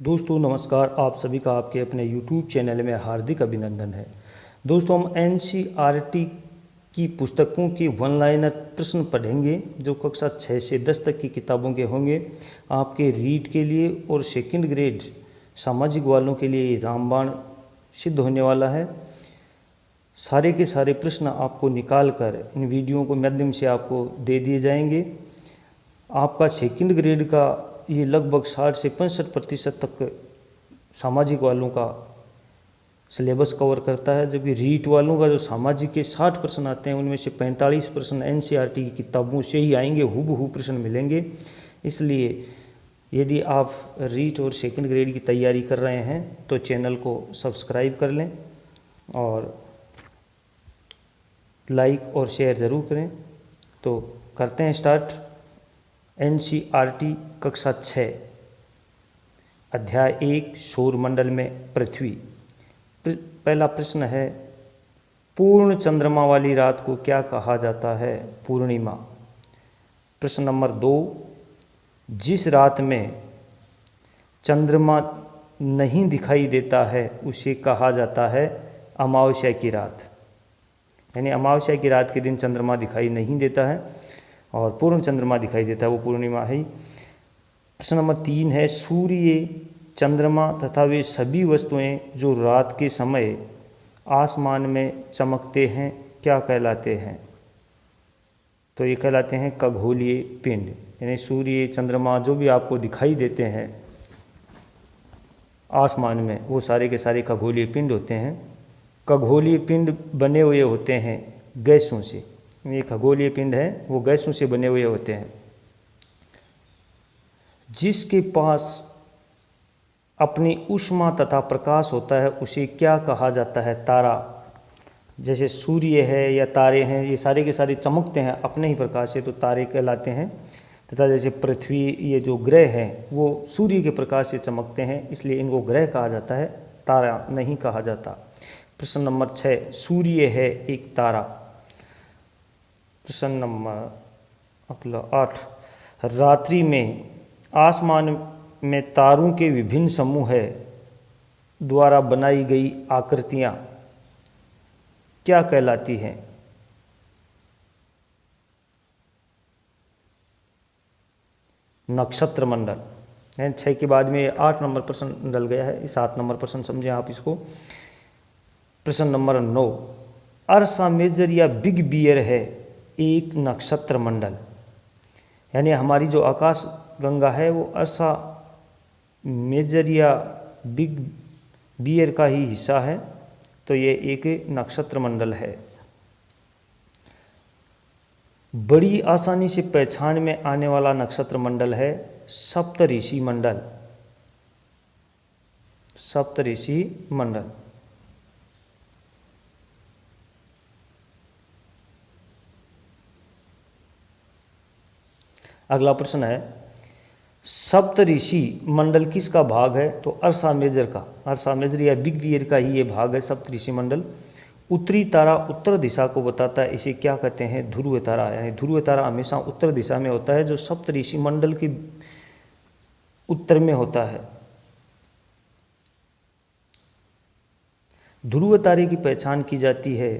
दोस्तों नमस्कार, आप सभी का आपके अपने YouTube चैनल में हार्दिक अभिनंदन है। दोस्तों हम NCERT की पुस्तकों के वन लाइनर प्रश्न पढ़ेंगे जो कक्षा 6 से 10 तक की किताबों के होंगे। आपके रीड के लिए और सेकंड ग्रेड सामाजिक वालों के लिए रामबाण सिद्ध होने वाला है। सारे के सारे प्रश्न आपको निकाल कर इन वीडियो को माध्यम से आपको दे दिए जाएंगे। आपका सेकंड ग्रेड का ये लगभग 60 से 65% तक सामाजिक वालों का सिलेबस कवर करता है, जबकि रीट वालों का जो सामाजिक के 60 प्रश्न आते हैं उनमें से 45 प्रश्न NCERT की किताबों से ही आएंगे, हूबहू प्रश्न मिलेंगे। इसलिए यदि आप रीट और सेकंड ग्रेड की तैयारी कर रहे हैं तो चैनल को सब्सक्राइब कर लें और लाइक और शेयर ज़रूर करें। तो करते हैं स्टार्ट। NCERT कक्षा 6 अध्याय 1 सौरमंडल में पृथ्वी। पहला प्रश्न है, पूर्ण चंद्रमा वाली रात को क्या कहा जाता है? पूर्णिमा। प्रश्न नंबर 2, जिस रात में चंद्रमा नहीं दिखाई देता है उसे कहा जाता है अमावस्या की रात। यानी अमावस्या की रात के दिन चंद्रमा दिखाई नहीं देता है और पूर्ण चंद्रमा दिखाई देता है, वो पूर्णिमा है। प्रश्न नंबर 3 है, सूर्य, चंद्रमा तथा वे सभी वस्तुएं जो रात के समय आसमान में चमकते हैं क्या कहलाते हैं? तो ये कहलाते हैं खगोलीय पिंड। यानी सूर्य, चंद्रमा जो भी आपको दिखाई देते हैं आसमान में वो सारे के सारे खगोलीय पिंड होते हैं। खगोलीय पिंड बने हुए होते हैं गैसों से। ये खगोलीय पिंड है वो गैसों से बने हुए होते हैं। जिसके पास अपनी ऊष्मा तथा प्रकाश होता है उसे क्या कहा जाता है? तारा। जैसे सूर्य है या तारे हैं, ये सारे के सारे चमकते हैं अपने ही प्रकाश से, तो तारे कहलाते हैं। तथा जैसे पृथ्वी, ये जो ग्रह हैं वो सूर्य के प्रकाश से चमकते हैं, इसलिए इनको ग्रह कहा जाता है, तारा नहीं कहा जाता। प्रश्न नंबर 6, सूर्य है एक तारा। प्रश्न नंबर 8, रात्रि में आसमान में तारों के विभिन्न समूह द्वारा बनाई गई आकृतियां क्या कहलाती हैं? नक्षत्र मंडल। 6 के बाद में 8 नंबर प्रश्न डल गया है, 7 नंबर प्रश्न समझें आप इसको। प्रश्न नंबर 9, अर्सा मेजर या बिग बियर है एक नक्षत्र मंडल। यानी हमारी जो आकाश गंगा है वो अर्सा मेजर या बिग बियर का ही हिस्सा है, तो ये एक नक्षत्र मंडल है। बड़ी आसानी से पहचान में आने वाला नक्षत्र मंडल है सप्तऋषि मंडल। सप्तऋषि मंडल। अगला प्रश्न है, सप्तऋषि मंडल किसका भाग है? तो अर्सा मेजर का। अर्सा मेजर या बिग बियर का ही ये भाग है सप्तऋषि मंडल। उत्तरी तारा उत्तर दिशा को बताता है, इसे क्या कहते हैं? ध्रुव तारा। यानी ध्रुव तारा हमेशा उत्तर दिशा में होता है, जो सप्तऋषि मंडल के उत्तर में होता है। ध्रुव तारे की पहचान की जाती है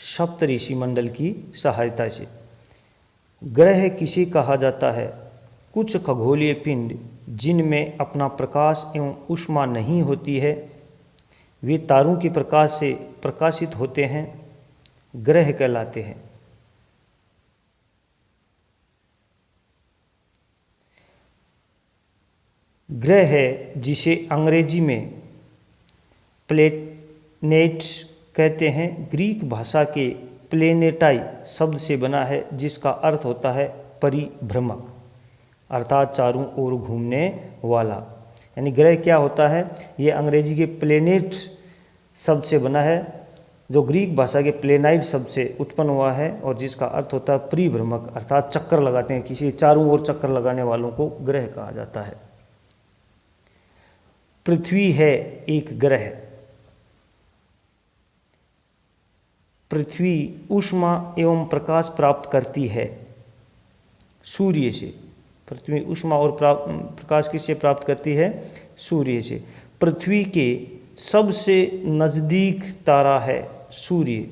सप्तऋषि मंडल की सहायता से। ग्रह किसे कहा जाता है? कुछ खगोलीय पिंड जिनमें अपना प्रकाश एवं ऊष्मा नहीं होती है, वे तारों के प्रकाश से प्रकाशित होते हैं, ग्रह कहलाते हैं। ग्रह है जिसे अंग्रेजी में प्लेनेट्स कहते हैं, ग्रीक भाषा के प्लेनेटाई शब्द से बना है जिसका अर्थ होता है परिभ्रमक, अर्थात चारों ओर घूमने वाला। यानी ग्रह क्या होता है? ये अंग्रेजी के प्लेनेट शब्द से बना है, जो ग्रीक भाषा के प्लेनाइट शब्द से उत्पन्न हुआ है और जिसका अर्थ होता है परिभ्रमक, अर्थात चक्कर लगाते हैं, किसी चारों ओर चक्कर लगाने वालों को ग्रह कहा जाता है। पृथ्वी है एक ग्रह। पृथ्वी ऊष्मा एवं प्रकाश प्राप्त करती है सूर्य से। पृथ्वी ऊष्मा और प्रकाश किससे प्राप्त करती है? सूर्य से। पृथ्वी के सबसे नज़दीक तारा है सूर्य।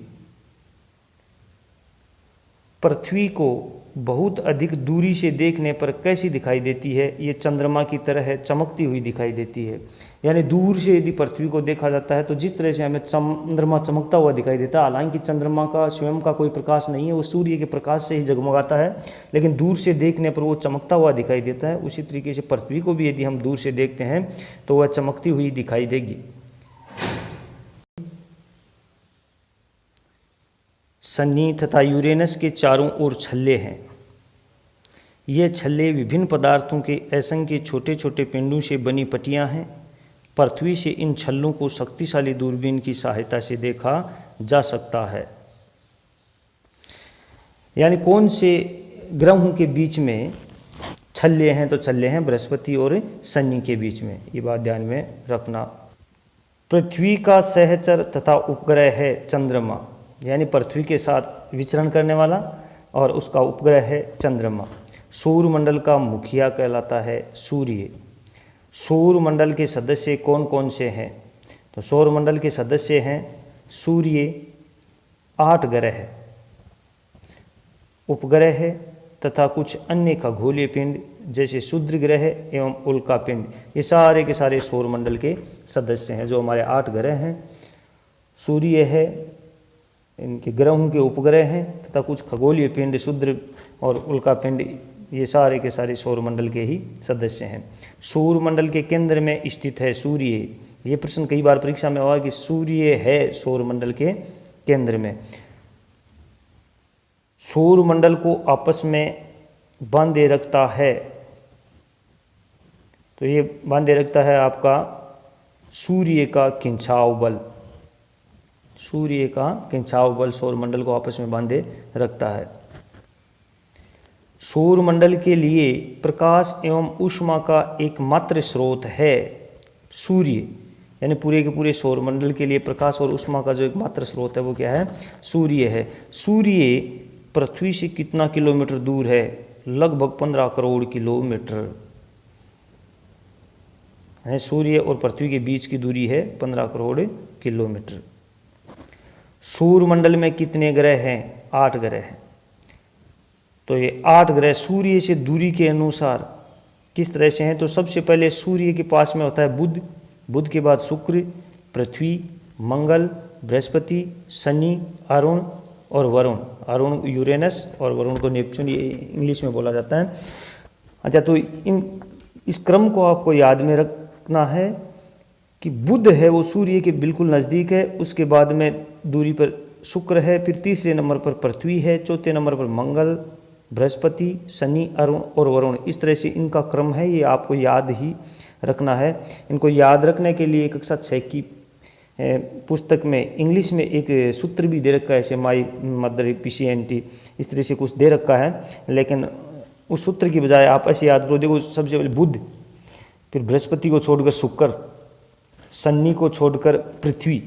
पृथ्वी को बहुत अधिक दूरी से देखने पर कैसी दिखाई देती है? ये चंद्रमा की तरह है, चमकती हुई दिखाई देती है। यानी दूर से यदि पृथ्वी को देखा जाता है तो जिस तरह से हमें चंद्रमा चमकता हुआ दिखाई देता है, हालांकि चंद्रमा का स्वयं का कोई प्रकाश नहीं है, वो सूर्य के प्रकाश से ही जगमगाता है, लेकिन दूर से देखने पर वो चमकता हुआ दिखाई देता है। उसी तरीके से पृथ्वी को भी यदि हम दूर से देखते हैं तो वह चमकती हुई दिखाई देगी। शनि तथा यूरेनस के चारों ओर छल्ले हैं। ये छल्ले विभिन्न पदार्थों के असंख्य छोटे छोटे पिंडों से बनी पट्टियां हैं। पृथ्वी से इन छल्लों को शक्तिशाली दूरबीन की सहायता से देखा जा सकता है। यानी कौन से ग्रहों के बीच में छल्ले हैं? तो छल्ले हैं बृहस्पति और शनि के बीच में। ये बात ध्यान में रखना। पृथ्वी का सहचर तथा उपग्रह है चंद्रमा, यानी पृथ्वी के साथ विचरण करने वाला, और उसका उपग्रह है चंद्रमा। सौरमंडल का मुखिया कहलाता है सूर्य। सौरमंडल के सदस्य कौन कौन से हैं? तो सौरमंडल के सदस्य हैं सूर्य, 8 ग्रह, उपग्रह है तथा कुछ अन्य खगोलीय पिंड जैसे क्षुद्र ग्रह एवं उल्का पिंड। ये सारे के सारे सौरमंडल के सदस्य हैं, जो हमारे 8 ग्रह हैं। सूर्य है, इनके ग्रहों के उपग्रह हैं तथा कुछ खगोलीय पिंड क्षुद्र और उल्का पिंड, ये सारे के सारे सौरमंडल के ही सदस्य हैं। सौरमंडल के केंद्र में स्थित है सूर्य। ये प्रश्न कई बार परीक्षा में हुआ कि सूर्य है सौरमंडल के केंद्र में। सौरमंडल को आपस में बांधे रखता है, तो ये बांधे रखता है आपका सूर्य का खिंचाव बल। सूर्य का खिंचाव बल सौरमंडल को आपस में बांधे रखता है। सौरमंडल के लिए प्रकाश एवं ऊष्मा का एकमात्र स्रोत है सूर्य। यानी पूरे के पूरे सौरमंडल के लिए प्रकाश और ऊष्मा का जो एकमात्र स्रोत है वो क्या है? सूर्य है। सूर्य पृथ्वी से कितना किलोमीटर दूर है? लगभग 15 करोड़ किलोमीटर। सूर्य और पृथ्वी के बीच की दूरी है 15 करोड़ किलोमीटर। सौरमंडल में कितने ग्रह हैं? 8 ग्रह हैं। तो ये 8 ग्रह सूर्य से दूरी के अनुसार किस तरह से हैं? तो सबसे पहले सूर्य के पास में होता है बुध, बुध के बाद शुक्र, पृथ्वी, मंगल, बृहस्पति, शनि, अरुण और वरुण। अरुण यूरेनस और वरुण को नेपच्यून, ये इंग्लिश में बोला जाता है। अच्छा, तो इस क्रम को आपको याद में रखना है कि बुध है वो सूर्य के बिल्कुल नज़दीक है, उसके बाद में दूरी पर शुक्र है, फिर तीसरे नंबर पर पृथ्वी है, चौथे नंबर पर मंगल, बृहस्पति, शनि, अरुण और वरुण। इस तरह से इनका क्रम है, ये आपको याद ही रखना है। इनको याद रखने के लिए कक्षा 6 की पुस्तक में इंग्लिश में एक सूत्र भी दे रखा है, ऐसे माई मदर PCNT इस तरह से कुछ दे रखा है, लेकिन उस सूत्र की बजाय आप ऐसे याद करो। देखो, सबसे पहले बुध, फिर बृहस्पति को छोड़कर शुक्र, शनि को छोड़कर पृथ्वी,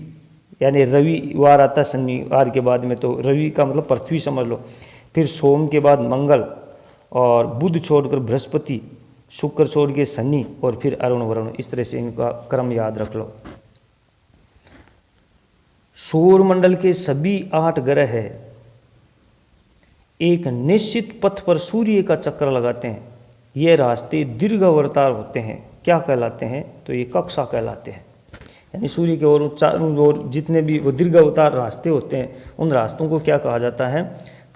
यानी रविवार आता है शनिवार के बाद में, तो रवि का मतलब पृथ्वी समझ लो। फिर सोम के बाद मंगल, और बुध छोड़कर बृहस्पति, शुक्र छोड़ के शनि, और फिर अरुण वरुण। इस तरह से इनका क्रम याद रख लो। सौरमंडल के सभी 8 ग्रह एक निश्चित पथ पर सूर्य का चक्कर लगाते हैं। ये रास्ते दीर्घावर्तार होते हैं। क्या कहलाते हैं? तो ये कक्षा कहलाते हैं। यानी सूर्य के और चारों ओर जितने भी वो दीर्घावतार रास्ते होते हैं, उन रास्तों को क्या कहा जाता है?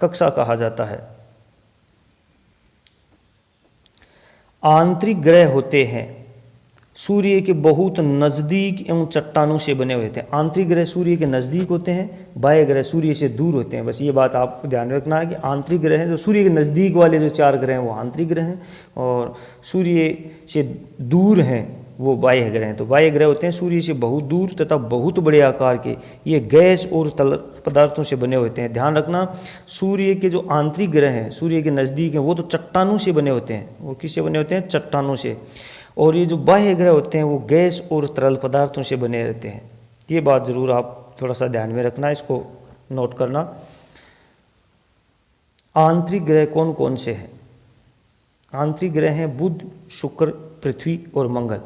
कक्षा कहा जाता है। आंतरिक ग्रह होते हैं सूर्य के बहुत नज़दीक एवं चट्टानों से बने हुए थे। आंतरिक ग्रह सूर्य के नज़दीक होते हैं, बाह्य ग्रह सूर्य से दूर होते हैं। बस ये बात आपको ध्यान रखना है कि आंतरिक ग्रह हैं जो सूर्य के नज़दीक वाले जो 4 ग्रह हैं वो आंतरिक ग्रह हैं, और सूर्य से दूर हैं वो बाह्य ग्रह हैं। तो बाह्य ग्रह होते हैं सूर्य से बहुत दूर तथा बहुत बड़े आकार के। ये गैस और तल पदार्थों से बने होते हैं। ध्यान रखना, सूर्य के जो आंतरिक ग्रह हैं सूर्य के नज़दीक हैं वो तो चट्टानों से बने होते हैं। वो किससे बने होते हैं? चट्टानों से। और ये जो बाह्य ग्रह होते हैं वो गैस और तरल पदार्थों से बने रहते हैं। ये बात ज़रूर आप थोड़ा सा ध्यान में रखना, इसको नोट करना। आंतरिक ग्रह कौन कौन से हैं? आंतरिक ग्रह हैं बुध, शुक्र, पृथ्वी और मंगल।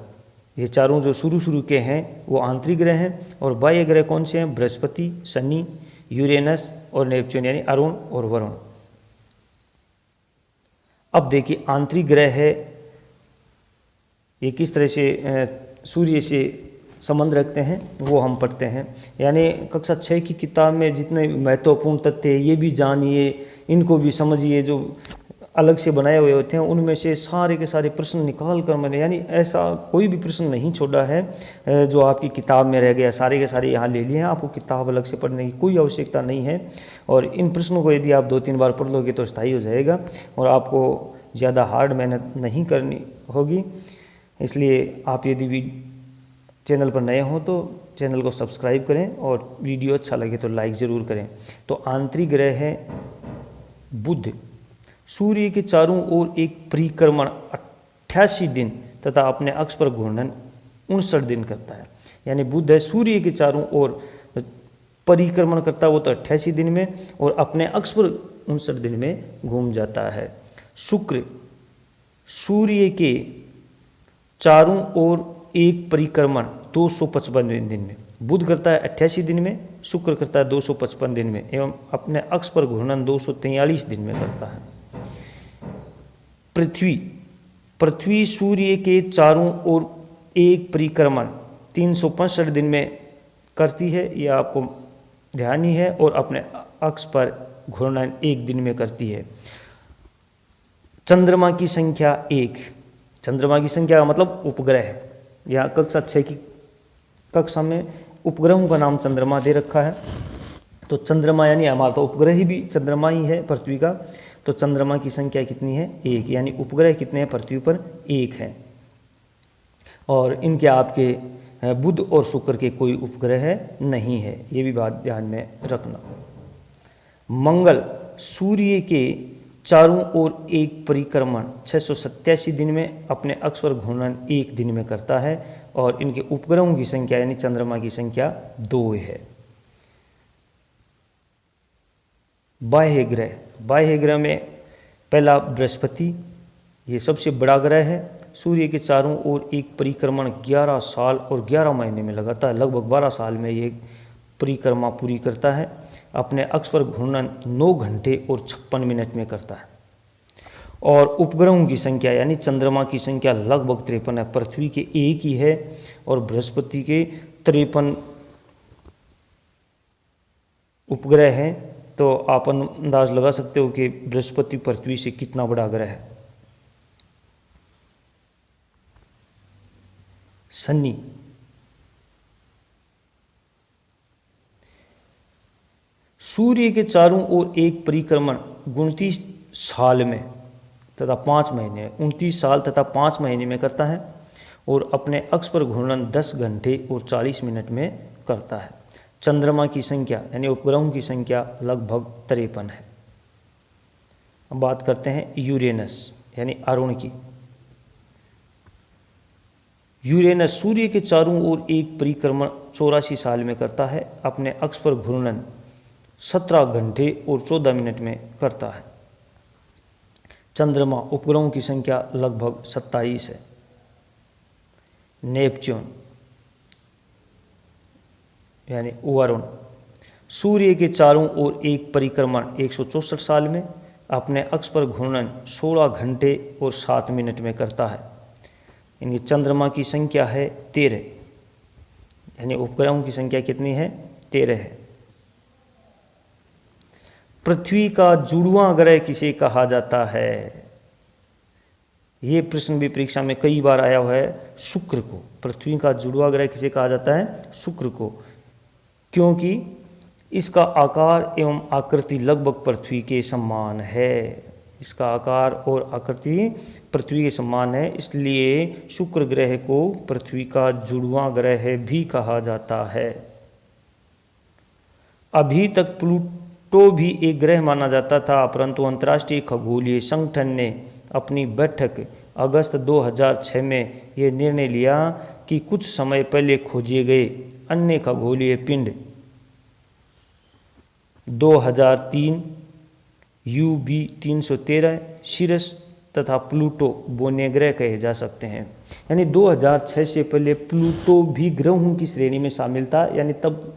ये चारों जो शुरू के हैं वो आंतरिक ग्रह हैं। और बाह्य ग्रह कौन से हैं? बृहस्पति, शनि, यूरेनस और नेपच्यून यानी अरुण और वरुण। अब देखिए आंतरिक ग्रह है ये किस तरह से सूर्य से संबंध रखते हैं वो हम पढ़ते हैं। यानी कक्षा 6 की किताब में जितने महत्वपूर्ण तथ्य है ये भी जानिए, इनको भी समझिए। जो अलग से बनाए हुए होते हैं उनमें से सारे के सारे प्रश्न निकाल कर मैंने, यानी ऐसा कोई भी प्रश्न नहीं छोड़ा है जो आपकी किताब में रह गया, सारे के सारे यहाँ ले लिए हैं। आपको किताब अलग से पढ़ने की कोई आवश्यकता नहीं है। और इन प्रश्नों को यदि आप 2-3 बार पढ़ लोगे तो स्थायी हो जाएगा और आपको ज़्यादा हार्ड मेहनत नहीं करनी होगी। इसलिए आप यदि भी चैनल पर नए हों तो चैनल को सब्सक्राइब करें और वीडियो अच्छा लगे तो लाइक ज़रूर करें। तो आंतरिक ग्रह है बुध। सूर्य के चारों ओर एक परिक्रमण 88 दिन तथा अपने अक्ष पर घूर्णन 59 दिन करता है। यानी बुध है सूर्य के चारों ओर परिक्रमण करता है वो तो 88 दिन में, और अपने अक्ष पर 59 दिन में घूम जाता है। शुक्र सूर्य के चारों ओर एक परिक्रमण 255 दिन में, बुध करता है 88 दिन में, शुक्र करता है 255 दिन में, एवं अपने अक्ष पर घूर्णन 243 दिन में करता है। पृथ्वी सूर्य के चारों ओर एक परिक्रमण 365 दिन में करती है, यह आपको ध्यान ही है, और अपने अक्ष पर घूर्णन 1 दिन में करती है। चंद्रमा की संख्या 1, चंद्रमा की संख्या का मतलब उपग्रह है। यहाँ कक्षा 6 की कक्षा में उपग्रहों का नाम चंद्रमा दे रखा है। तो चंद्रमा यानी हमारा तो उपग्रह ही भी चंद्रमा ही है पृथ्वी का। तो चंद्रमा की संख्या कितनी है? 1, यानी उपग्रह कितने हैं पृथ्वी पर? 1 है। और इनके आपके बुध और शुक्र के कोई उपग्रह नहीं है, ये भी बात ध्यान में रखना। मंगल सूर्य के चारों ओर एक परिक्रमण 687 दिन में, अपने अक्ष पर घूर्णन 1 दिन में करता है, और इनके उपग्रहों की संख्या यानी चंद्रमा की संख्या 2 है। बाह्य ग्रह में पहला बृहस्पति, ये सबसे बड़ा ग्रह है। सूर्य के चारों ओर एक परिक्रमण 11 साल और 11 महीने में लगाता है, लगभग 12 साल में ये परिक्रमा पूरी करता है। अपने अक्ष पर घूर्णन 9 घंटे और 56 मिनट में करता है। और उपग्रहों की संख्या यानी चंद्रमा की संख्या लगभग 53 है। पृथ्वी के 1 ही है और बृहस्पति के 53 उपग्रह हैं। तो आप अंदाज लगा सकते हो कि बृहस्पति पृथ्वी से कितना बड़ा ग्रह है। शनि सूर्य के चारों ओर एक परिक्रमण 29 साल में तथा 5 महीने 29 साल तथा 5 महीने में करता है, और अपने अक्ष पर घूर्णन 10 घंटे और 40 मिनट में करता है। चंद्रमा की संख्या यानी उपग्रहों की संख्या लगभग 53 है। अब बात करते हैं यूरेनस यानी अरुण की। यूरेनस सूर्य के चारों ओर एक परिक्रमण 84 साल में करता है, अपने अक्ष पर घूर्णन 17 घंटे और 14 मिनट में करता है। चंद्रमा उपग्रहों की संख्या लगभग 27 है। नेपच्यून यानी वरुण सूर्य के चारों ओर एक परिक्रमण 164 साल में, अपने अक्ष पर घूर्णन 16 घंटे और 7 मिनट में करता है। इनकी चंद्रमा की संख्या है 13, यानी उपग्रहों की संख्या कितनी है? 13 है। पृथ्वी का जुड़वां ग्रह किसे कहा जाता है? ये प्रश्न भी परीक्षा में कई बार आया हुआ है। शुक्र को। पृथ्वी का जुड़वां ग्रह किसे कहा जाता है? शुक्र को, क्योंकि इसका आकार एवं आकृति लगभग पृथ्वी के समान है। इसका आकार और आकृति पृथ्वी के समान है, इसलिए शुक्र ग्रह को पृथ्वी का जुड़वां ग्रह भी कहा जाता है। अभी तक प्लूटो भी एक ग्रह माना जाता था, परंतु अंतर्राष्ट्रीय खगोलीय संगठन ने अपनी बैठक अगस्त 2006 में यह निर्णय लिया कि कुछ समय पहले खोजे गए अन्य खगोलीय पिंड 2003 UB 313 सिरस तथा प्लूटो बोने ग्रह कहे जा सकते हैं। यानी 2006 से पहले प्लूटो भी ग्रहों की श्रेणी में शामिल था, यानी तब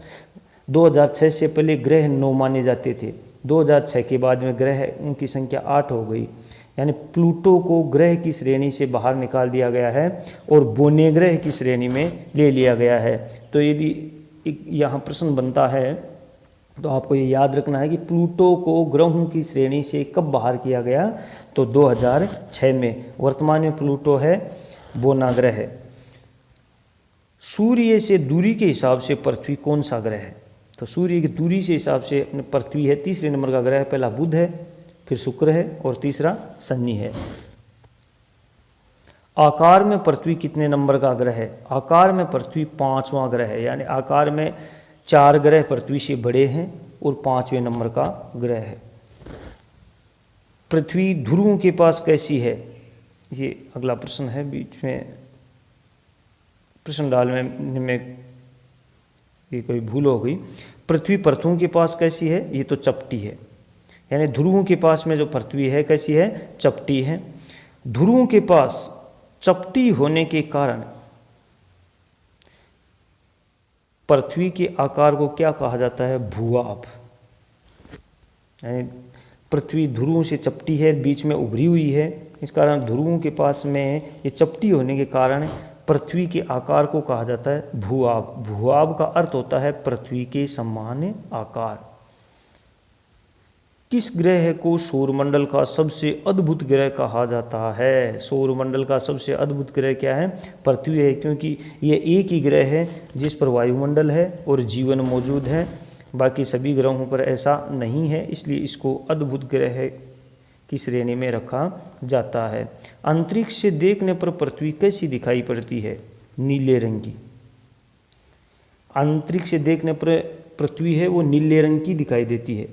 2006 से पहले ग्रह 9 माने जाते थे। 2006 के बाद में ग्रह उनकी संख्या 8 हो गई, यानी प्लूटो को ग्रह की श्रेणी से बाहर निकाल दिया गया है और बोने ग्रह की श्रेणी में ले लिया गया है। तो यदि यहाँ प्रश्न बनता है तो आपको ये याद रखना है कि प्लूटो को ग्रहों की श्रेणी से कब बाहर किया गया, तो 2006 में। वर्तमान में प्लूटो है बोना ग्रह है। सूर्य से दूरी के हिसाब से पृथ्वी कौन सा ग्रह है, तो सूर्य की दूरी से हिसाब से अपने पृथ्वी है तीसरे नंबर का ग्रह। पहला बुध है, फिर शुक्र है और तीसरा शनि है। आकार में पृथ्वी कितने नंबर का ग्रह है, आकार में पृथ्वी 5वां ग्रह है, यानी आकार में 4 ग्रह पृथ्वी से बड़े हैं और 5वें नंबर का ग्रह है। पृथ्वी ध्रुवों के पास कैसी है, ये अगला प्रश्न है। बीच में प्रश्न डालने में ये कोई भूल हो गई। पृथ्वी पृथुओं के पास कैसी है, ये तो चपटी है, यानी ध्रुवों के पास में जो पृथ्वी है कैसी है, चपटी है। ध्रुवों के पास चपटी होने के कारण पृथ्वी के आकार को क्या कहा जाता है, भूआब। यानी पृथ्वी ध्रुवों से चपटी है, बीच में उभरी हुई है, इस कारण ध्रुवों के पास में ये चपटी होने के कारण पृथ्वी के आकार को कहा जाता है भूआब। भूआब का अर्थ होता है पृथ्वी के समान आकार। किस ग्रह को सौरमंडल का सबसे अद्भुत ग्रह कहा जाता है, सौरमंडल का सबसे अद्भुत ग्रह क्या है, पृथ्वी है, क्योंकि ये एक ही ग्रह है जिस पर वायुमंडल है और जीवन मौजूद है। बाकी सभी ग्रहों पर ऐसा नहीं है, इसलिए इसको अद्भुत ग्रह की श्रेणी में रखा जाता है। अंतरिक्ष से देखने पर पृथ्वी कैसी दिखाई पड़ती है, नीले रंग की। अंतरिक्ष से देखने पर पृथ्वी है वो नीले रंग की दिखाई देती है,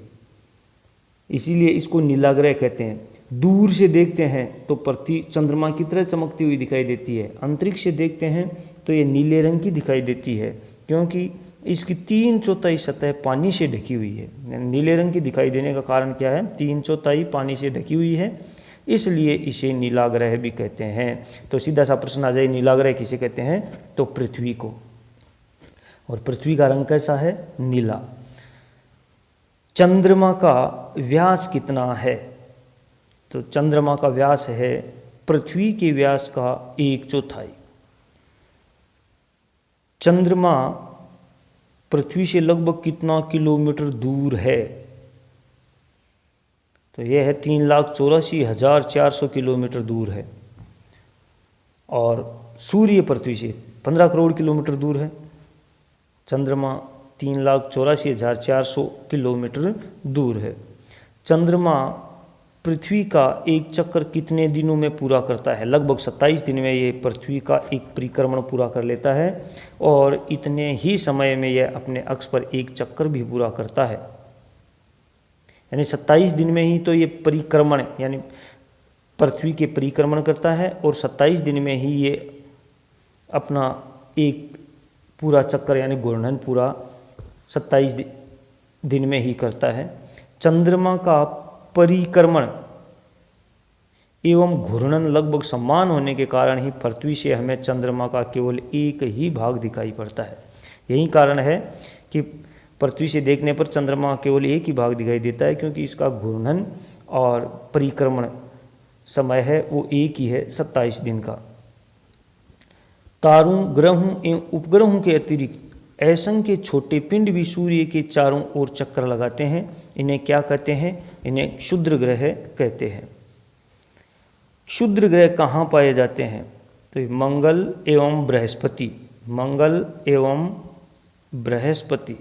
इसीलिए इसको नीला ग्रह कहते हैं। दूर से देखते हैं तो पृथ्वी चंद्रमा की तरह चमकती हुई दिखाई देती है। अंतरिक्ष से देखते हैं तो ये नीले रंग की दिखाई देती है, क्योंकि इसकी 3/4 सतह पानी से ढकी हुई है। नीले रंग की दिखाई देने का कारण क्या है, 3/4 पानी से ढकी हुई है, इसलिए इसे नीला ग्रह भी कहते हैं। तो सीधा सा प्रश्न आ जाए, नीला ग्रह किसे कहते हैं, तो पृथ्वी को। और पृथ्वी का रंग कैसा है, नीला। चंद्रमा का व्यास कितना है, तो चंद्रमा का व्यास है पृथ्वी के व्यास का 1/4। चंद्रमा पृथ्वी से लगभग कितना किलोमीटर दूर है, तो यह है 3,84,400 किलोमीटर दूर है। और सूर्य पृथ्वी से 15 करोड़ किलोमीटर दूर है। चंद्रमा 3,84,400 किलोमीटर दूर है। चंद्रमा पृथ्वी का एक चक्कर कितने दिनों में पूरा करता है, लगभग 27 दिन में ये पृथ्वी का एक परिक्रमण पूरा कर लेता है, और इतने ही समय में यह अपने अक्ष पर एक चक्कर भी पूरा करता है। यानी 27 दिन में ही तो ये परिक्रमण यानी पृथ्वी के परिक्रमण करता है, और 27 दिन में ही ये अपना एक पूरा चक्कर यानी घूर्णन पूरा 27 दिन में ही करता है। चंद्रमा का परिक्रमण एवं घूर्णन लगभग समान होने के कारण ही पृथ्वी से हमें चंद्रमा का केवल एक ही भाग दिखाई पड़ता है। यही कारण है कि पृथ्वी से देखने पर चंद्रमा केवल एक ही भाग दिखाई देता है, क्योंकि इसका घूर्णन और परिक्रमण समय है वो एक ही है, 27 दिन का। तारों, ग्रहों एवं उपग्रहों के अतिरिक्त असंख्य छोटे पिंड भी सूर्य के चारों ओर चक्कर लगाते हैं। इन्हें क्या कहते हैं, इन्हें क्षुद्र ग्रह कहते हैं। क्षुद्र ग्रह कहाँ पाए जाते हैं, तो मंगल एवं बृहस्पति। मंगल एवं बृहस्पति,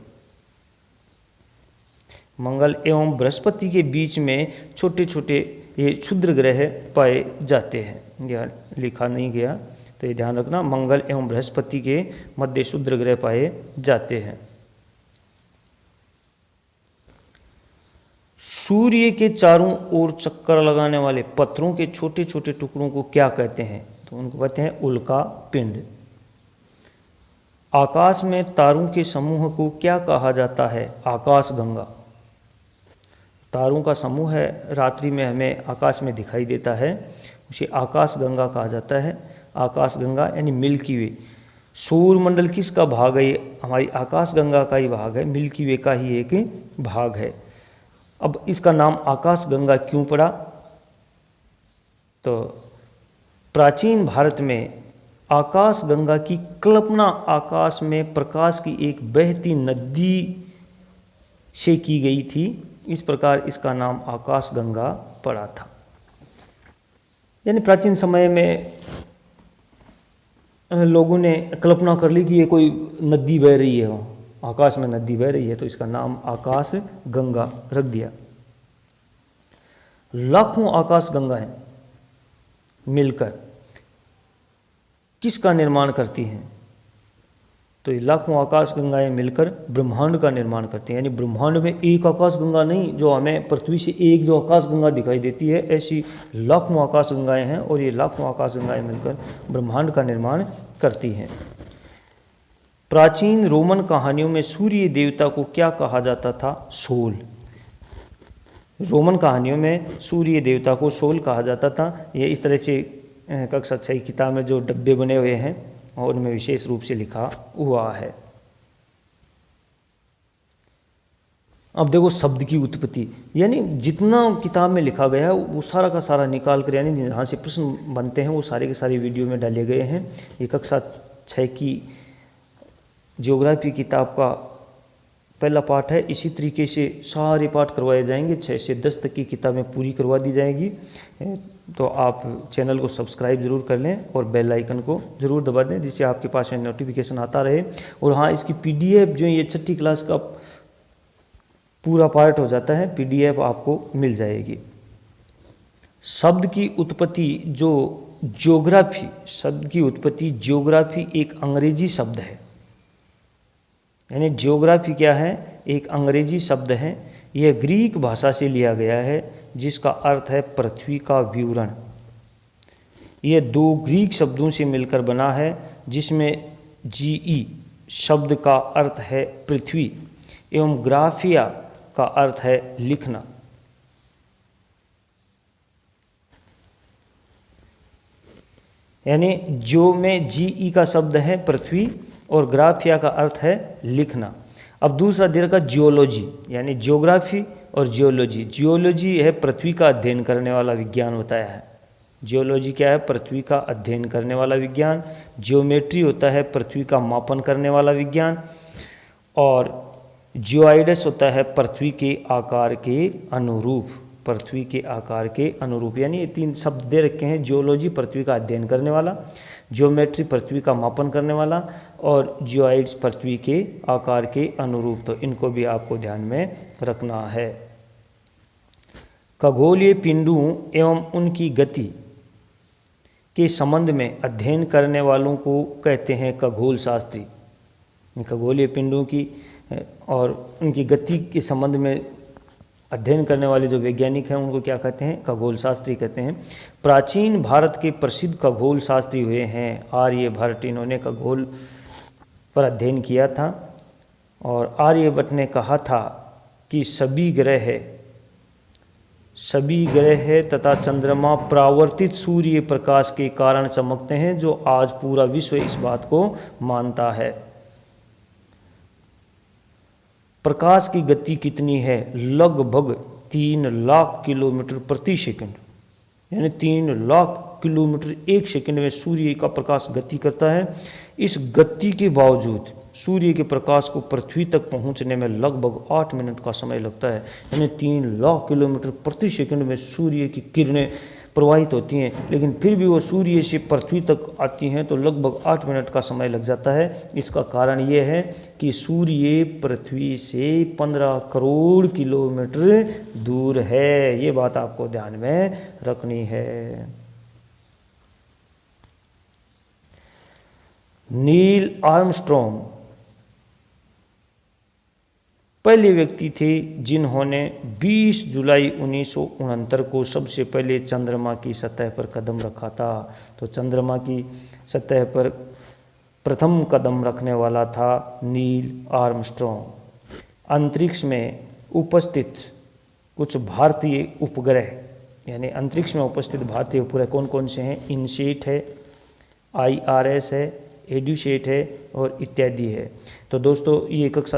मंगल एवं बृहस्पति के बीच में छोटे छोटे ये क्षुद्र ग्रह पाए जाते हैं। यह लिखा नहीं गया तो ये ध्यान रखना, मंगल एवं बृहस्पति के मध्य क्षुद्र ग्रह पाए जाते हैं। सूर्य के चारों ओर चक्कर लगाने वाले पत्थरों के छोटे छोटे टुकड़ों को क्या कहते हैं, तो उनको कहते हैं उल्का पिंड। आकाश में तारों के समूह को क्या कहा जाता है, आकाशगंगा। तारों का समूह है, रात्रि में हमें आकाश में दिखाई देता है, उसे आकाशगंगा कहा जाता है। आकाशगंगा यानी मिल्की वे। सौर मंडल किसका भाग है? हमारी आकाशगंगा का ही भाग है, मिल्की वे का ही एक भाग है। अब इसका नाम आकाशगंगा क्यों पड़ा? तो प्राचीन भारत में आकाशगंगा की कल्पना आकाश में प्रकाश की एक बहती नदी से की गई थी, इस प्रकार इसका नाम आकाशगंगा पड़ा था। यानी प्राचीन समय में लोगों ने कल्पना कर ली कि ये कोई नदी बह रही है, आकाश में नदी बह रही है, तो इसका नाम आकाशगंगा रख दिया। लाखों आकाशगंगाएं मिलकर किसका निर्माण करती हैं? तो ये लाखों आकाशगंगाएं मिलकर ब्रह्मांड का निर्माण करती हैं। यानी ब्रह्मांड में एक आकाशगंगा नहीं, जो हमें पृथ्वी से एक जो आकाशगंगा दिखाई देती है, ऐसी लाखों आकाशगंगाएं हैं और ये लाखों आकाशगंगाएं मिलकर ब्रह्मांड का निर्माण करती हैं। प्राचीन रोमन कहानियों में सूर्य देवता को क्या कहा जाता था? सोल। रोमन कहानियों में सूर्य देवता को सोल कहा जाता था। ये इस तरह से कक्षा 6 किताब में जो डब्बे बने हुए हैं और उनमें विशेष रूप से लिखा हुआ है। अब देखो शब्द की उत्पत्ति, यानी जितना किताब में लिखा गया है वो सारा का सारा निकाल कर, यानी जहाँ से प्रश्न बनते हैं वो सारे के सारे वीडियो में डाले गए हैं। ये कक्षा 6 की ज्योग्राफी किताब का पहला पाठ है। इसी तरीके से सारे पाठ करवाए जाएंगे, 6 से 10 तक की किताबें पूरी करवा दी जाएगी। तो आप चैनल को सब्सक्राइब जरूर कर लें और बेल आइकन को जरूर दबा दें, जिससे आपके पास में नोटिफिकेशन आता रहे। और हाँ, इसकी PDF जो ये 6ठी क्लास का पूरा पार्ट हो जाता है, PDF आपको मिल जाएगी। शब्द की उत्पत्ति, जो ज्योग्राफी, शब्द की उत्पत्ति ज्योग्राफी एक अंग्रेजी शब्द है। यानी ज्योग्राफी क्या है? एक अंग्रेजी शब्द है। यह ग्रीक भाषा से लिया गया है, जिसका अर्थ है पृथ्वी का विवरण। यह 2 ग्रीक शब्दों से मिलकर बना है, जिसमें GE शब्द का अर्थ है पृथ्वी एवं ग्राफिया का अर्थ है लिखना। यानी जो में GE का शब्द है पृथ्वी और ग्राफिया का अर्थ है लिखना। अब दूसरा दे रखा जियोलॉजी, यानी ज्योग्राफी और जियोलॉजी। जियोलॉजी है पृथ्वी का अध्ययन करने वाला विज्ञान बताया है। जियोलॉजी क्या है? पृथ्वी का अध्ययन करने वाला विज्ञान। जियोमेट्री होता है पृथ्वी का मापन करने वाला विज्ञान। और जियोइड्स होता है पृथ्वी के आकार के अनुरूप, पृथ्वी के आकार के अनुरूप। यानी ये 3 शब्द दे रखे हैं। जियोलॉजी पृथ्वी का अध्ययन करने वाला, जियोमेट्री पृथ्वी का मापन करने वाला, और जियोइड्स पृथ्वी के आकार के अनुरूप। तो इनको भी आपको ध्यान में रखना है। खगोलीय पिंडों एवं उनकी गति के संबंध में अध्ययन करने वालों को कहते हैं खगोल शास्त्री। खगोलीय पिंडों की और उनकी गति के संबंध में अध्ययन करने वाले जो वैज्ञानिक हैं उनको क्या कहते हैं? खगोल शास्त्री कहते हैं। प्राचीन भारत के प्रसिद्ध खगोल शास्त्री हुए हैं आर्यभट्ट। इन्होंने खगोल पर अध्ययन किया था और आर्यभट्ट ने कहा था कि सभी ग्रह तथा चंद्रमा परावर्तित सूर्य प्रकाश के कारण चमकते हैं, जो आज पूरा विश्व इस बात को मानता है। प्रकाश की गति कितनी है? लगभग 3 लाख किलोमीटर प्रति सेकंड। यानी 3 लाख किलोमीटर 1 सेकंड में सूर्य का प्रकाश गति करता है। इस गति के बावजूद सूर्य के प्रकाश को पृथ्वी तक पहुंचने में लगभग 8 मिनट का समय लगता है। यानी 3 लाख किलोमीटर प्रति सेकंड में सूर्य की किरणें प्रवाहित होती हैं, लेकिन फिर भी वो सूर्य से पृथ्वी तक आती हैं तो लगभग 8 मिनट का समय लग जाता है। इसका कारण ये है कि सूर्य पृथ्वी से 15 करोड़ किलोमीटर दूर है। ये बात आपको ध्यान में रखनी है। नील आर्मस्ट्रॉन्ग पहले व्यक्ति थे जिन्होंने 20 जुलाई 1969 को सबसे पहले चंद्रमा की सतह पर कदम रखा था। तो चंद्रमा की सतह पर प्रथम कदम रखने वाला था नील आर्मस्ट्रॉन्ग। अंतरिक्ष में उपस्थित कुछ भारतीय उपग्रह, यानी अंतरिक्ष में उपस्थित भारतीय उपग्रह कौन कौन से हैं? इनसेट है, IRS है, एडुसेट है और इत्यादि है। तो दोस्तों ये कक्षा